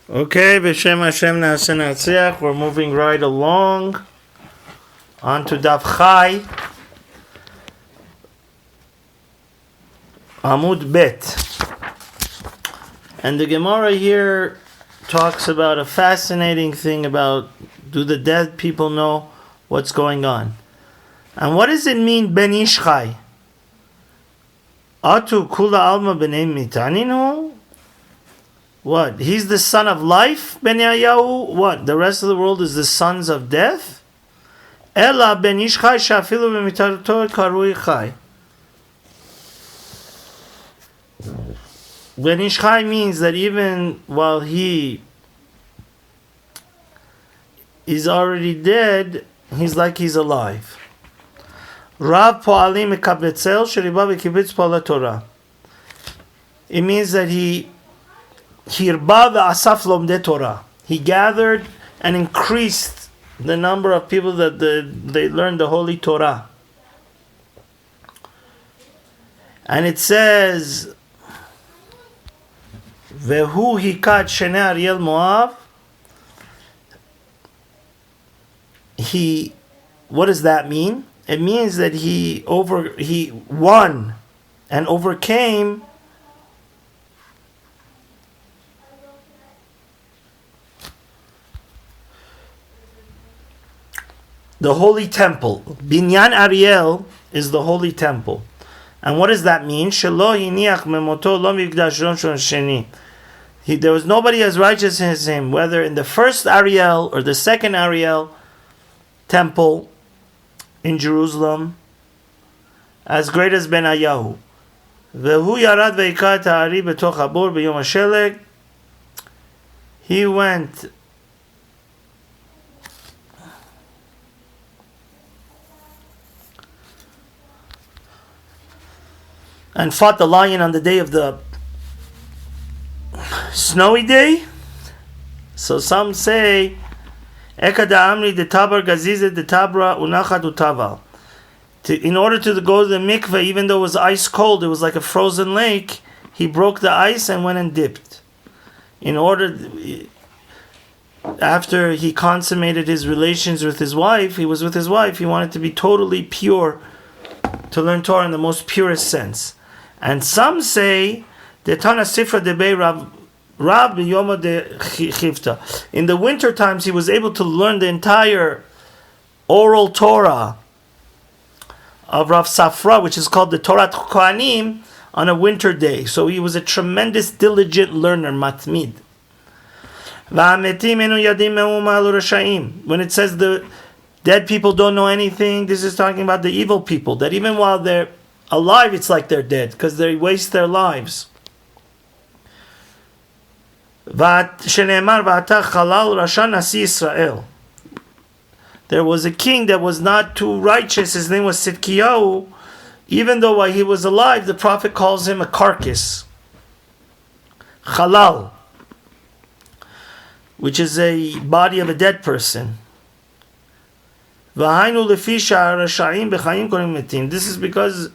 Okay, B'Shem Hashem Na'aseh Na'atziach. We're moving right along onto Daf Chai, Amud Bet. And the Gemara here talks about a fascinating thing about, do the dead people know what's going on? And what does it mean, Ben Ish Chai? Atu kula alma b'nei mitaninu? What? He's the son of life, Ben Yayahu? What? The rest of the world is the sons of death? Ela ben ish chai shafilu b'mitaruto karui chai. Ben ish chai means that even while he is already dead, he's like he's alive. Rav po'alim mekabetzel sheriba v'kibitz po'ala Torah. It means that he gathered and increased the number of people that they learned the Holy Torah. And it says, Vehu hikat shene Ariel Moav. What does that mean? It means that he won and overcame the holy temple. Binyan Ariel is the holy temple. And what does that mean? There was nobody as righteous as him, whether in the first Ariel or the second Ariel temple in Jerusalem, as great as Ben Ayahu. He went and fought the lion on the day of the snowy day. So some say, in order to go to the mikveh, even though it was ice cold, it was like a frozen lake, he broke the ice and went and dipped. After he consummated his relations with his wife, he wanted to be totally pure, to learn Torah in the most purest sense. And some say, in the winter times he was able to learn the entire oral Torah of Rav Safra, which is called the Torah Kohanim, on a winter day. So he was a tremendous, diligent learner, matmid. When it says the dead people don't know anything, this is talking about the evil people, that even while they're alive, it's like they're dead, because they waste their lives. There was a king that was not too righteous. His name was Sidkiyahu. Even though while he was alive, the prophet calls him a carcass. Chalal, which is a body of a dead person. This is because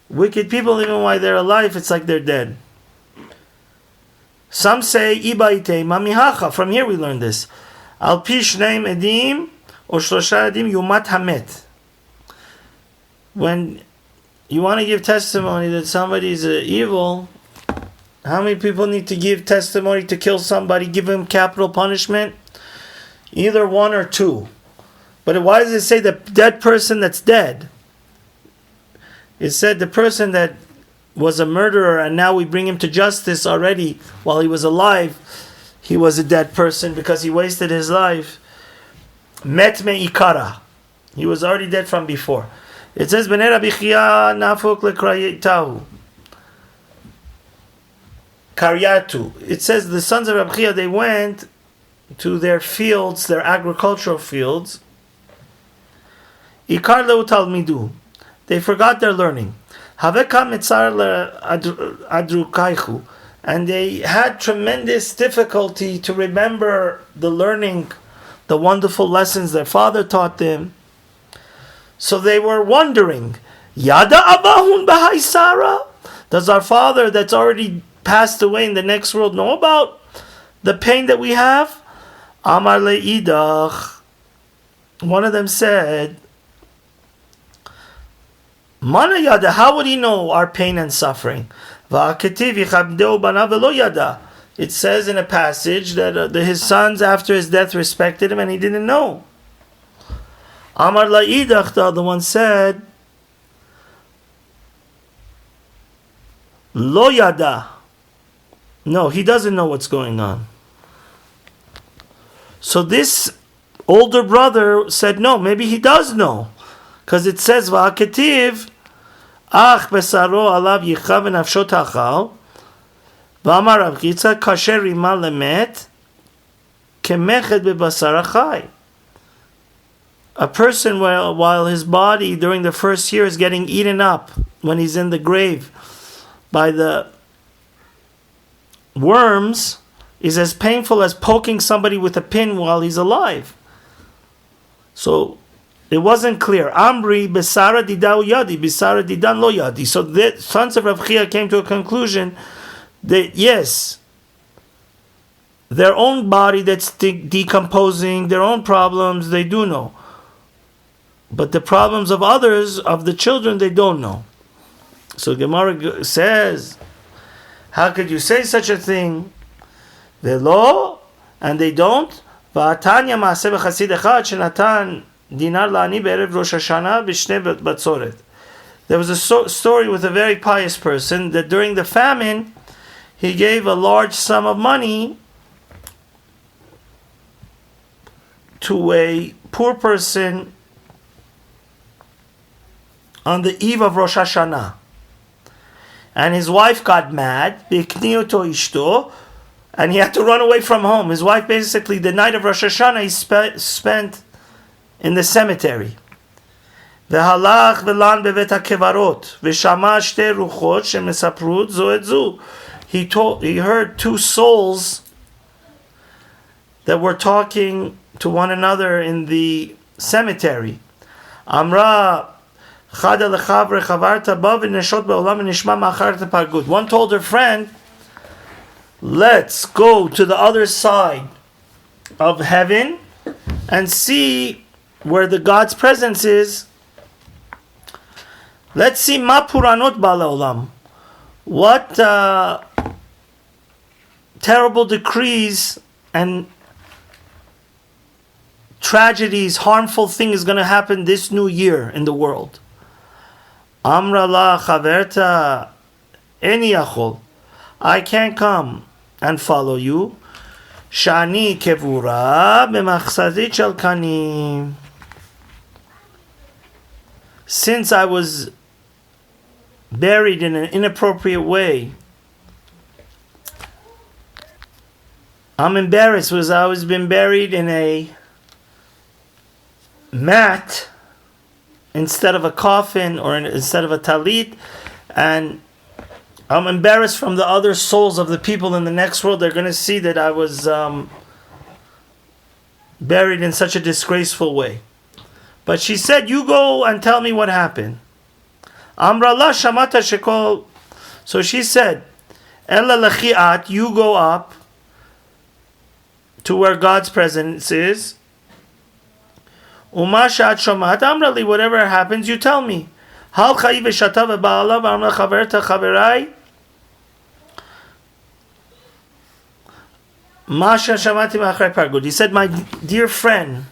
wicked people, even while they're alive, it's like they're dead. Some say, from here we learn this. Al pi shneim edim or shlosha edim yumat hamet. When you want to give testimony that somebody is evil, how many people need to give testimony to kill somebody, give him capital punishment? Either one or two. But why does it say the dead person that's dead? It said the person that was a murderer and now we bring him to justice already. While he was alive, he was a dead person because he wasted his life. Met me ikara. He was already dead from before. It says, Bnei Rabbi Chia nafuk lekrayetahu. Karyatu. It says the sons of Rabbi Chia, they went to their fields, their agricultural fields. Ikar leu talmidu. They forgot their learning. Haveka mitzar adrukaichu. And they had tremendous difficulty to remember the learning, the wonderful lessons their father taught them. So they were wondering, Yada abahun b'haisara? Does our father that's already passed away in the next world know about the pain that we have? Amar le'idach. One of them said, Mana yada, how would he know our pain and suffering? It says in a passage that his sons after his death respected him and he didn't know. Amar la'idach, the other one said, Lo yada. No, he doesn't know what's going on. So this older brother said, no, maybe he does know. Because it says, Va'aketiv, Ach besaro alav yichav v'nafsho tachal, V'amar Rav Chitza, Kasher rima lemet, Kemechet bebasar achai. A person, while his body during the first year is getting eaten up, when he's in the grave, by the worms, is as painful as poking somebody with a pin while he's alive. So it wasn't clear. Amri besara didau yadi, besara didan lo yadi. So the sons of Rav Chia came to a conclusion that yes, their own body that's decomposing, their own problems, they do know. But the problems of others, of the children, they don't know. So Gemara says, how could you say such a thing? Velo, and they don't. Va'atanya ma'aseh b'chasid echad shenatan dinar la'ani be'erev Rosh Hashanah b'shnei batzoret. There was a story with a very pious person that during the famine, he gave a large sum of money to a poor person on the eve of Rosh Hashanah. And his wife got mad, and he had to run away from home. His wife basically, the night of Rosh Hashanah, he spent in the cemetery. V'halach v'lan bevet hakevarot v'shama shte ruchot shemesaprut zo et zu. He heard two souls that were talking to one another in the cemetery. Amra one told her friend, let's go to the other side of heaven and see where the God's presence is. Let's see ma puranot ba'olam. What terrible decrees and tragedies, harmful thing is going to happen this new year in the world. Amra la chaverta eni yachol. I can't come and follow you. Shani kevura b'machzazit shel kanim. Since I was buried in an inappropriate way, I'm embarrassed because I was been buried in a mat instead of a coffin or instead of a talit, and I'm embarrassed from the other souls of the people in the next world. They're going to see that I was buried in such a disgraceful way. But she said, you go and tell me what happened. Amra la shamata shekol. So she said, Ella lechiat, you go up to where God's presence is. Umashat shomat amrali, whatever happens, you tell me. Hal chayi v'shata v'ba'ala v'amra chaverta chaverai. Masha shamati ma'achrei pargud. He said, my dear friend,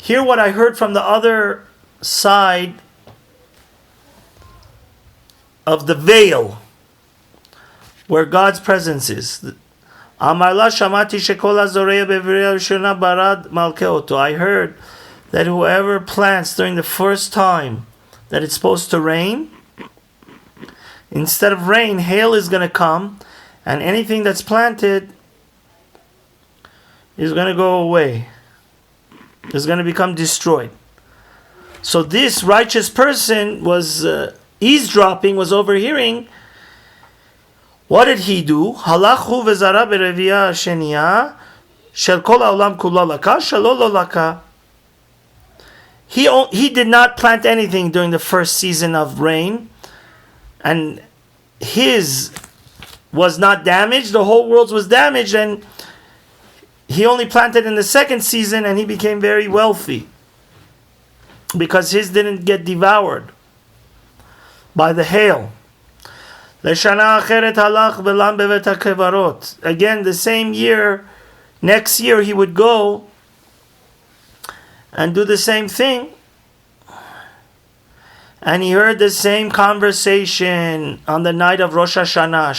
hear what I heard from the other side of the veil, where God's presence is. Amar la shamati shekol hazoreya b'virei rishona barad malkeoto. I heard that whoever plants during the first time that it's supposed to rain, instead of rain, hail is going to come, and anything that's planted is going to go away. Is going to become destroyed. So this righteous person was eavesdropping, was overhearing. What did he do? Halachu v'zara b'reviya sheniya shel kol ha'olam kula laka shelo lo laka. He did not plant anything during the first season of rain, and his was not damaged. The whole world was damaged, and he only planted in the second season, and he became very wealthy because his didn't get devoured by the hail. Again, the same year, next year he would go and do the same thing. And he heard the same conversation on the night of Rosh Hashanah.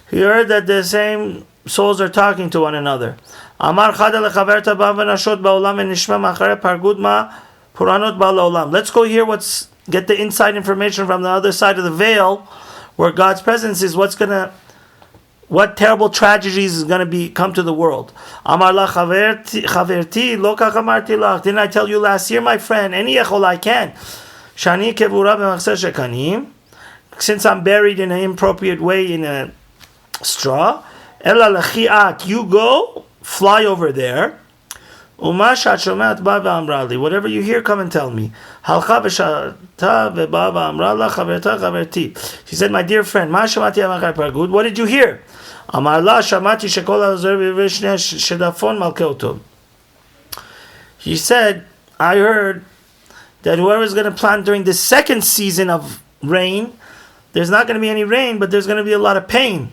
He heard that the same souls are talking to one another. Let's go hear get the inside information from the other side of the veil, where God's presence is. What terrible tragedies is going to come to the world? Didn't I tell you last year, my friend? I can. Since I'm buried in an inappropriate way in a straw, you go, fly over there. Whatever you hear, come and tell me. She said, my dear friend, what did you hear? He said, I heard that whoever is going to plant during the second season of rain, there's not going to be any rain, but there's going to be a lot of pain.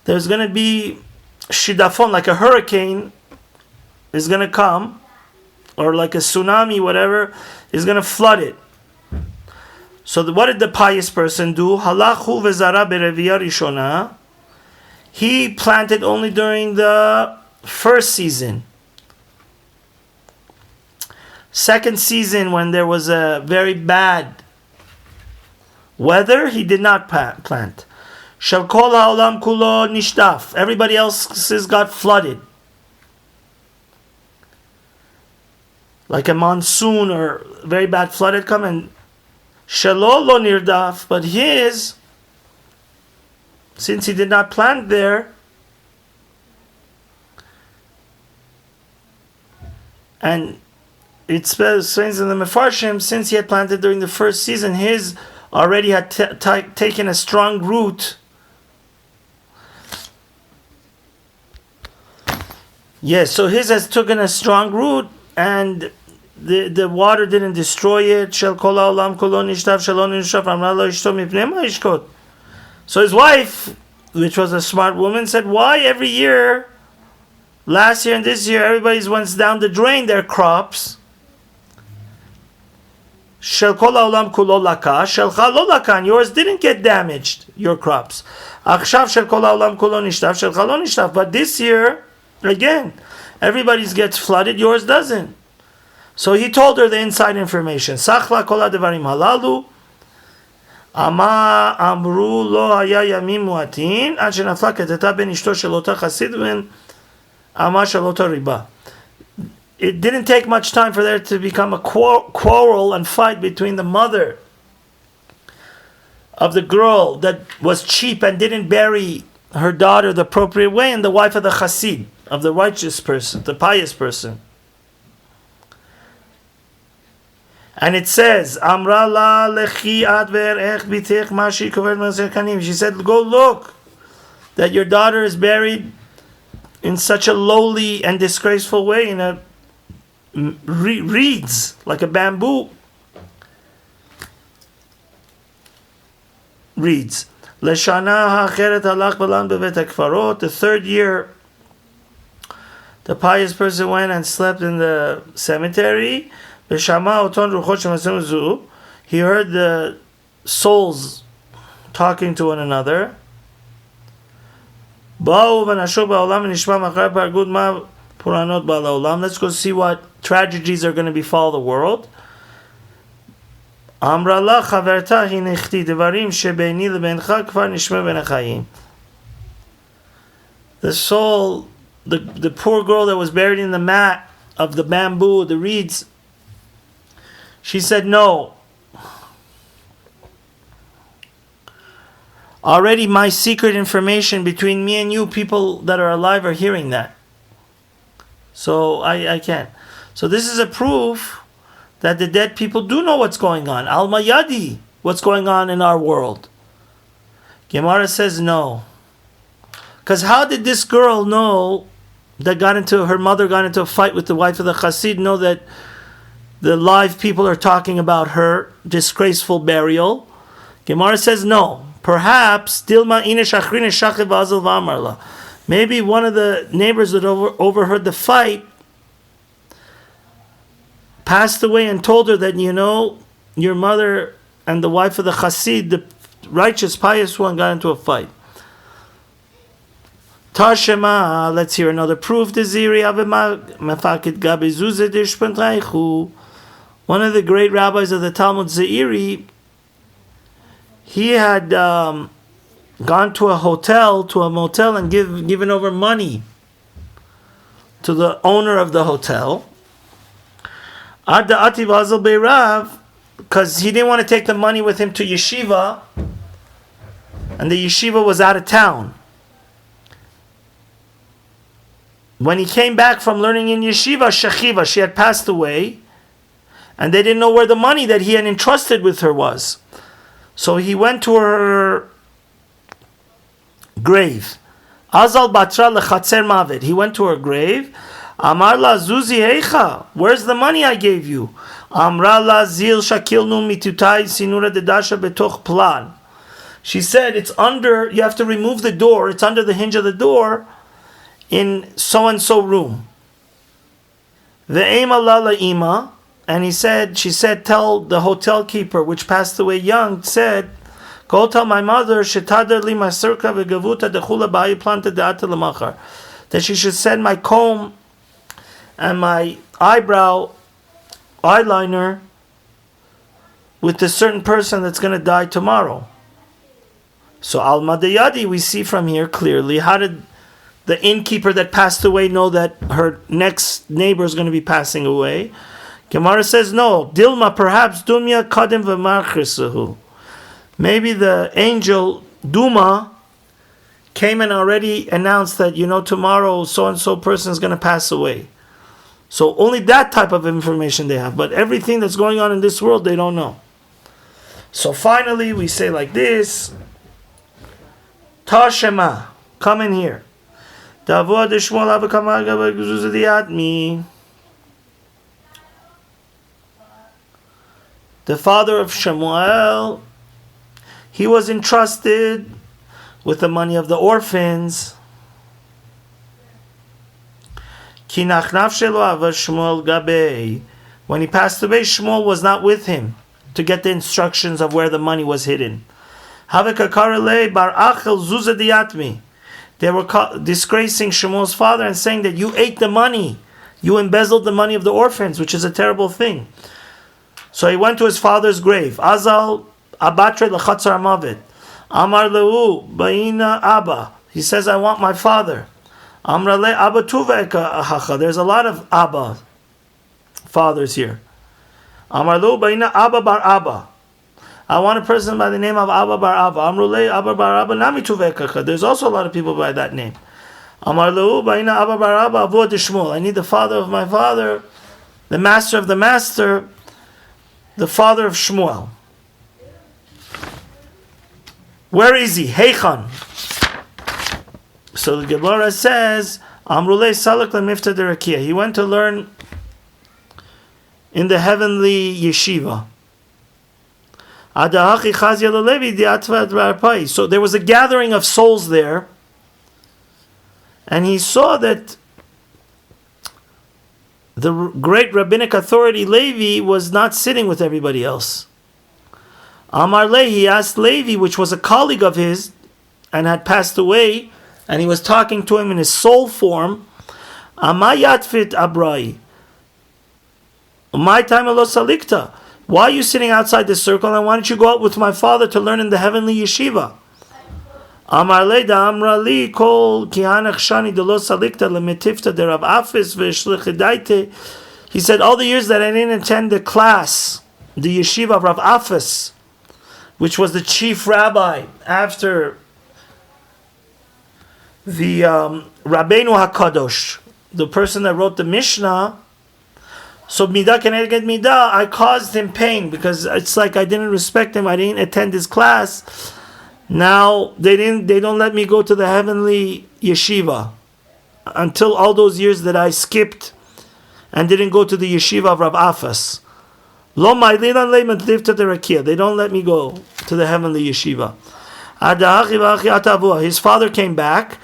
There's going to be shidafon, like a hurricane is going to come, or like a tsunami, whatever, is going to flood it. So what did the pious person do? Halachu vezara bereviyah rishona. He planted only during the first season. Second season, when there was a very bad weather, he did not plant. Shel kol ha'olam kulo nishtaf. Everybody else's got flooded. Like a monsoon or very bad flood had come, and shelo lo nirdaf, but his, since he did not plant there, and it says in the Mefarshim, since he had planted during the first season, his already had taken a strong root. Yes, so his has taken a strong root, and the water didn't destroy it. So his wife, which was a smart woman, said, why every year, last year and this year, everybody went down the drain their crops? Yours didn't get damaged, your crops. But this year, again, everybody's gets flooded, yours doesn't. So he told her the inside information. Sachla kol ha'devarim halalu. Ama amru lo haya yamim muatin ad shenafla keteta ben ishto shel ota chasid ben ama shel ota riba. It didn't take much time for there to become a quarrel and fight between the mother of the girl that was cheap and didn't bury her daughter the appropriate way, and the wife of the chassid, of the righteous person, the pious person. And it says, Amra la lechi ad ve'erech bitech mashi kover maser kanim. She said, go look that your daughter is buried in such a lowly and disgraceful way, in a reeds, like a bamboo reeds. Leshana ha'acheret halach balan bevet hakfarot. The third year, the pious person went and slept in the cemetery. He heard the souls talking to one another. Let's go see what tragedies are going to befall the world. The soul, the poor girl that was buried in the mat of the bamboo, the reeds, she said, no. Already my secret information between me and you, people that are alive, are hearing that. So I can't. So this is a proof that the dead people do know what's going on. Al Mayadi, what's going on in our world. Gemara says no. Because how did this girl know that her mother got into a fight with the wife of the Chassid, know that the live people are talking about her disgraceful burial? Gemara says no. Perhaps maybe one of the neighbors that overheard the fight passed away and told her that, your mother and the wife of the Chassid, the righteous, pious one, got into a fight. Tashema, let's hear another proof. One of the great rabbis of the Talmud Zeiri, he had gone to a motel, and given over money to the owner of the hotel. Because he didn't want to take the money with him to yeshiva, and the yeshiva was out of town. When he came back from learning in yeshiva, Shechiva, she had passed away, and they didn't know where the money that he had entrusted with her was. So he went to her grave. Azal batra lechatzer mavet. He went to her grave. Amar la zuzi heicha. Where's the money I gave you? Amra la zil shakilnu mitutai sinura dedasha betoch plan. She said, it's under, you have to remove the door, it's under the hinge of the door in so-and-so room. Ve'ema la la ima. And she said, tell the hotel keeper, which passed away young, said, go tell my mother, that she should send my comb and my eyeliner with the certain person that's going to die tomorrow. So al madayadi, we see from here clearly, how did the innkeeper that passed away know that her next neighbor is going to be passing away? Gemara says no. Dilma, perhaps Dumya kadim v'marchisahu. Maybe the angel Duma came and already announced that, tomorrow so-and-so person is going to pass away. So only that type of information they have. But everything that's going on in this world, they don't know. So finally, we say like this. Tashema, come in here. The father of Shemuel, he was entrusted with the money of the orphans. When he passed away, Shmuel was not with him to get the instructions of where the money was hidden. They were disgracing Shmuel's father and saying that you ate the money, you embezzled the money of the orphans, which is a terrible thing. So he went to his father's grave. Azal abatre lechatzar mavet. Amar leu baina abba. He says, I want my father. Amra le abba tuveka ahacha. There's a lot of abba fathers here. Amar leu baina abba bar abba. I want a person by the name of Abba bar Abba. Amru le Abba bar Abba nami tuveka. There's also a lot of people by that name. Amar leu baina abba bar Abba avod Shmuel. I need the father of my father, the master of the master, the father of Shmuel. Where is he? Heichan. So the Gemara says, Amrulei salak lemifta derakia. He went to learn in the heavenly yeshiva. So there was a gathering of souls there, and he saw that the great rabbinic authority Levi was not sitting with everybody else. Amar Lehi, he asked Levi, which was a colleague of his and had passed away, and he was talking to him in his soul form. Amayatfit Abrai. My time alo salikta. Why are you sitting outside the circle, and why don't you go out with my father to learn in the heavenly yeshiva? Amar Leda Amrali Kol Kihanach Shani Delo Salikta Lemetifta de Rav Afis Veshlichidaite. He said, all the years that I didn't attend the class, the yeshiva of Rav Afis, which was the chief rabbi after the Rabbeinu HaKadosh, the person that wrote the Mishnah. So Midah Keneged Midah, I caused him pain because it's like I didn't respect him, I didn't attend his class. Now they don't let me go to the heavenly yeshiva until all those years that I skipped and didn't go to the yeshiva of Rav Afas. They don't let me go to the heavenly yeshiva. His father came back.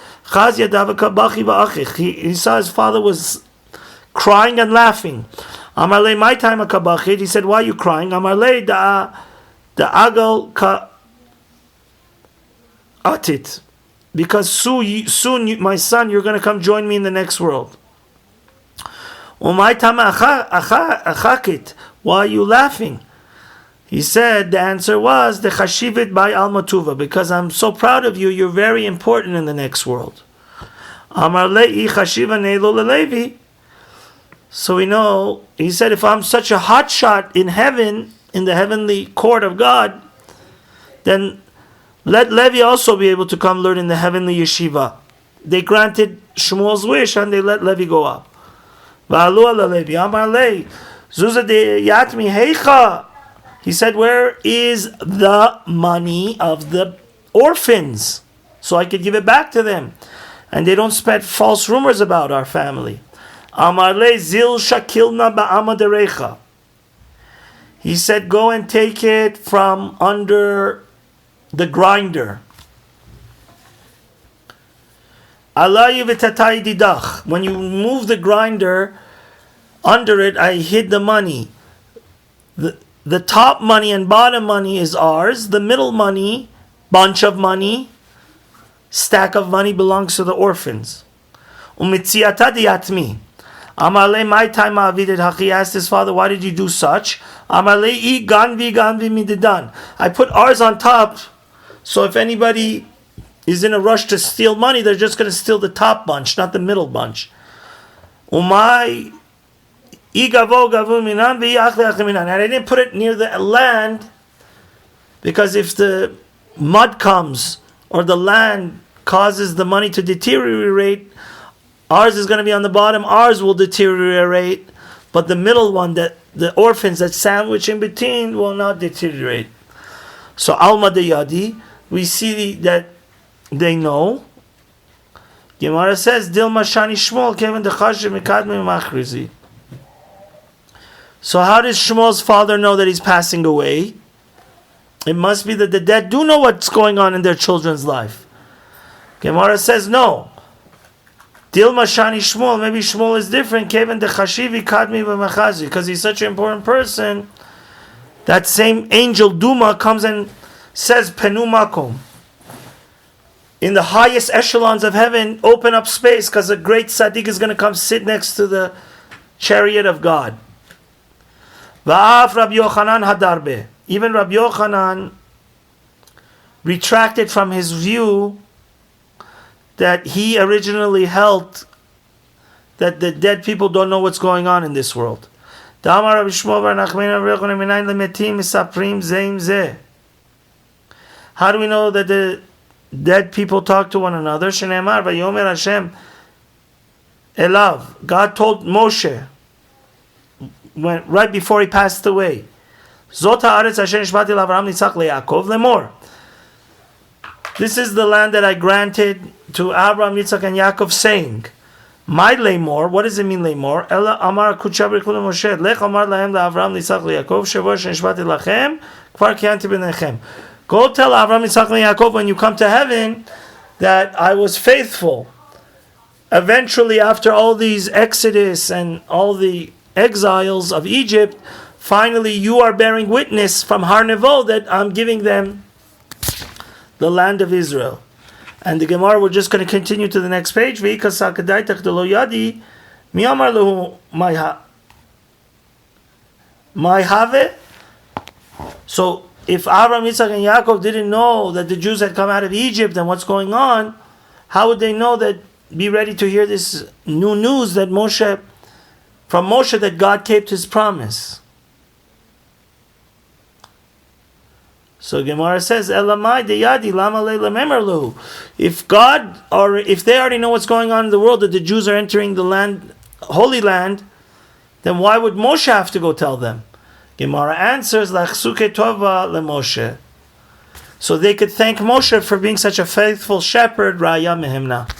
He saw his father was crying and laughing. Amarle, my time a kabachid. He said, why are you crying? Amarle, the agal ka atit. Because soon, my son, you're going to come join me in the next world. Umay time achakit. Why are you laughing? He said, the answer was, the chashivit by almatuva, because I'm so proud of you, you're very important in the next world. Amar le'i chashiva ne'lo lelevi. So we know, he said, if I'm such a hot shot in heaven, in the heavenly court of God, then let Levi also be able to come learn in the heavenly yeshiva. They granted Shmuel's wish and they let Levi go up. Va'alu ala Levi, Amar le'i. Zuzah de yatmi heicha. He said, where is the money of the orphans? So I could give it back to them. And they don't spread false rumors about our family. Amar le zil shakilna ba'ama derecha. He said, go and take it from under the grinder. Alayi v'tatai didach. When you move the grinder, under it, I hid the money. The top money and bottom money is ours. The middle money, bunch of money, stack of money belongs to the orphans. Umitziata diyatmi. Amarle, my time avidet haki. Asked his father, why did you do such? Amarle, I ganvi mididan. I put ours on top, so if anybody is in a rush to steal money, they're just going to steal the top bunch, not the middle bunch. Umay. And I didn't put it near the land because if the mud comes or the land causes the money to deteriorate, ours is going to be on the bottom, ours will deteriorate, but the middle one, that the orphans that sandwich in between, will not deteriorate. So Alma de Yadi, we see that they know. Gemara says, Dilma Shani Shmuel Kevin the Chashim Mikadmi Machrizi. So how does Shmuel's father know that he's passing away? It must be that the dead do know what's going on in their children's life. Gemara says no. Dilma Shani Shmuel, maybe Shmuel is different. Kevin the Chashivi Kadmi v'Machazi, because he's such an important person. That same angel Duma comes and says Penu Makom. In the highest echelons of heaven, open up space because a great tzaddik is going to come sit next to the chariot of God. Va'af Rabbi Yochanan hadarbe. Even Rabbi Yochanan retracted from his view that he originally held that the dead people don't know what's going on in this world. How do we know that the dead people talk to one another? Shenemar vayomer Hashem elav. God told Moshe right before he passed away. Zot haaretz asher nishbati l'Avraham Yitzchak leYaakov lemor. This is the land that I granted to Abraham, Yitzchak, and Yaakov, saying, "My lemor." What does it mean, lemor? Ela amar kutshav b'chul Moshe. Lech amar lahem la'Avraham Yitzchak leYaakov shevo shenishbati lachem kvar kiyanti b'nechem. Go tell Abraham, Yitzchak, and Yaakov when you come to heaven that I was faithful. Eventually, after all these exodus and all the exiles of Egypt, finally you are bearing witness from Har Nevo that I'm giving them the land of Israel. And the Gemara, we're just going to continue to the next page. So if Abraham, Yitzchak, and Yaakov didn't know that the Jews had come out of Egypt and what's going on, how would they know that, be ready to hear this new news that from Moshe that God kept his promise? So Gemara says, Elamai deyadi lama leila memerlu. If God, or if they already know what's going on in the world, that the Jews are entering the land, Holy Land, then why would Moshe have to go tell them? Gemara answers, Lachsuke tova leMoshe. so they could thank Moshe for being such a faithful shepherd. Raya mehemna.